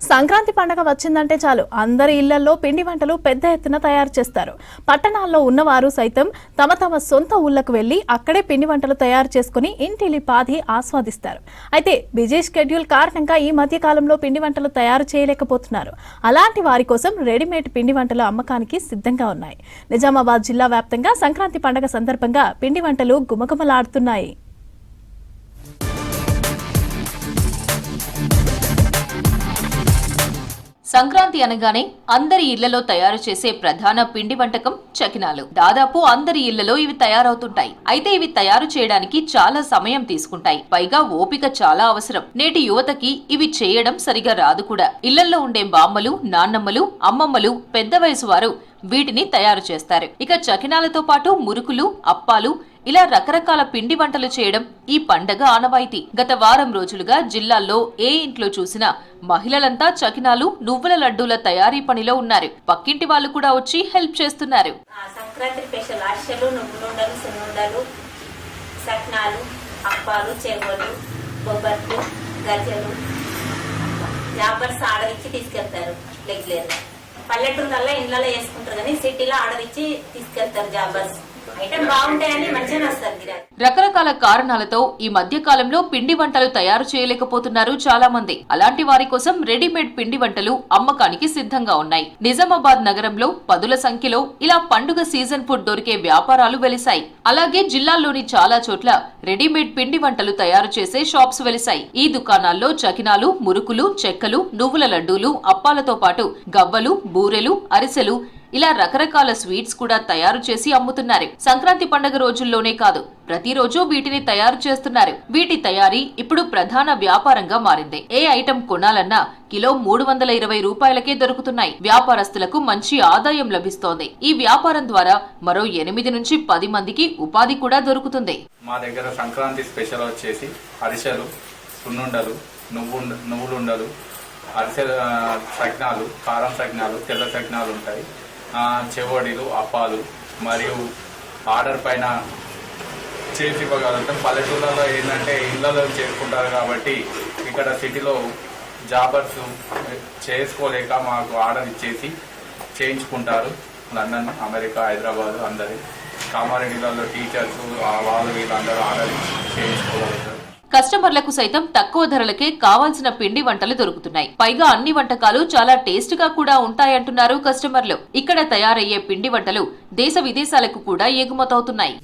సంక్రాంతి పండుగ వచ్చిందంటే చాలు అందరి ఇళ్లలో పిండి వంటలు పెద్ద ఎత్తున తయారు చేస్తారు. పట్టణాల్లో ఉన్నవారు సైతం తమ తమ సొంత ఊళ్ళకు వెళ్లి అక్కడే పిండి వంటలు తయారు చేసుకుని ఇంటిలిపాది ఆస్వాదిస్తారు. అయితే బిజీ షెడ్యూల్ కారణంగా ఈ మధ్య కాలంలో పిండి వంటలు తయారు చేయలేకపోతున్నారు. అలాంటి వారి కోసం రెడీమేడ్ పిండి వంటలు అమ్మకానికి సిద్ధంగా ఉన్నాయి. నిజామాబాద్ జిల్లా వ్యాప్తంగా సంక్రాంతి పండుగ సందర్భంగా పిండి వంటలు గుమగుమలాడుతున్నాయి. సంక్రాంతి అనగానే అందరి ఇళ్లలో తయారు చేసే ప్రధాన పిండి వంటకం చకినాలు. దాదాపు అందరి ఇళ్లలో ఇవి తయారవుతుంటాయి. అయితే ఇవి తయారు చేయడానికి చాలా సమయం తీసుకుంటాయి. పైగా ఓపిక చాలా అవసరం. నేటి యువతకి ఇవి చేయడం సరిగా రాదు కూడా. ఇళ్లలో ఉండే బామ్మలు, నాన్నమ్మలు, అమ్మమ్మలు, పెద్ద వయసు వారు వీటిని తయారు చేస్తారు. ఇక చకినాలతో పాటు మురుకులు, అప్పాలు ఇలా రకరకాల పిండి వంటలు చేయడం ఈ పండగ ఆనవాయితీ. గత వారం రోజులుగా జిల్లాల్లో ఏ ఇంట్లో చూసినా మహిళలంతా చకినాలు, నువ్వుల లడ్డూల తయారీ పనిలో ఉన్నారు. పక్కింటి వాళ్ళు కూడా వచ్చి హెల్ప్ చేస్తున్నారు. సంక్రాంతి స్పెషల్ అరిసెలు, నువ్వులుండలు, సున్నుండలు, సకినాలు, అప్పాలు, చెవులు, బొబ్బట్లు, గజ్జలు, జాబర్స్ ఆర్డర్ ఇచ్చి తీసుకెళ్తారు. రెగ్యులర్ గా పల్లెటూరులలో ఇళ్లలో వేసుకుంటారు కానీ సిటీలో ఆర్డర్ ఇచ్చి తీసుకెళ్తారు. జాబర్స్ ఐటమ్ బాగుంటాయని మంచిగా వస్తారు. రకరకాల కారణాలతో ఈ మధ్య కాలంలో పిండి వంటలు తయారు చేయలేకపోతున్నారు చాలా మంది. అలాంటి వారి కోసం రెడీమేడ్ పిండి వంటలు అమ్మకానికి సిద్ధంగా ఉన్నాయి. నిజామాబాద్ నగరంలో పదుల సంఖ్యలో ఇలా పండుగ సీజన్ ఫుడ్ దొరికే వ్యాపారాలు వెలిశాయి. అలాగే జిల్లాల్లోని చాలా చోట్ల రెడీమేడ్ పిండి వంటలు తయారు చేసే షాప్స్ వెలిశాయి. ఈ దుకాణాల్లో చకినాలు, మురుకులు, చెక్కలు, నువ్వుల లడ్డూలు, అప్పాలతో పాటు గవ్వలు, బూరెలు, అరిసెలు ఇలా రకరకాల స్వీట్స్ కూడా తయారు చేసి అమ్ముతున్నారు. సంక్రాంతి పండుగ రోజుల్లోనే కాదు, ప్రతిరోజు వీటిని తయారు చేస్తున్నారు. వీటి తయారీ ఇప్పుడు ప్రధాన వ్యాపారంగా మారింది. ఏ ఐటెం కొనాలన్నా కిలో 320 రూపాయలకే దొరుకుతున్నాయి. వ్యాపారస్తులకు మంచి ఆదాయం లభిస్తోంది. ఈ వ్యాపారం ద్వారా మరో 8 నుంచి 10 మందికి ఉపాధి కూడా దొరుకుతుంది. మా దగ్గర సంక్రాంతి స్పెషల్ వచ్చేసి అరిసెలు, సున్నుండలు, నువ్వులుండలు, అరిసెలు, సకినాలు, కారం సకినాలు, తెల్ల సకినాలు ఉంటాయి. చెవోడీలు, అప్పాలు మరియు ఆర్డర్ పైన చేసి ఇవ్వగలుగుతాం. పల్లెటూళ్ళలో ఏంటంటే ఇళ్లలో చేసుకుంటారు కాబట్టి ఇక్కడ సిటీలో జాబర్స్ చేసుకోలేక మాకు ఆర్డర్ ఇచ్చేసి చేయించుకుంటారు. లండన్, అమెరికా, హైదరాబాద్ అందరి కామారెడ్డిలలో టీచర్స్ వాళ్ళు వీళ్ళందరూ ఆర్డర్ చేయించుకోగలుగుతారు. కస్టమర్లకు సైతం తక్కువ ధరలకే కావాల్సిన పిండి వంటలు దొరుకుతున్నాయి. పైగా అన్ని వంటకాలు చాలా టేస్ట్ గా కూడా ఉంటాయంటున్నారు కస్టమర్లు. ఇక్కడ తయారయ్యే పిండి వంటలు దేశ విదేశాలకు కూడా ఎగుమతవుతున్నాయి.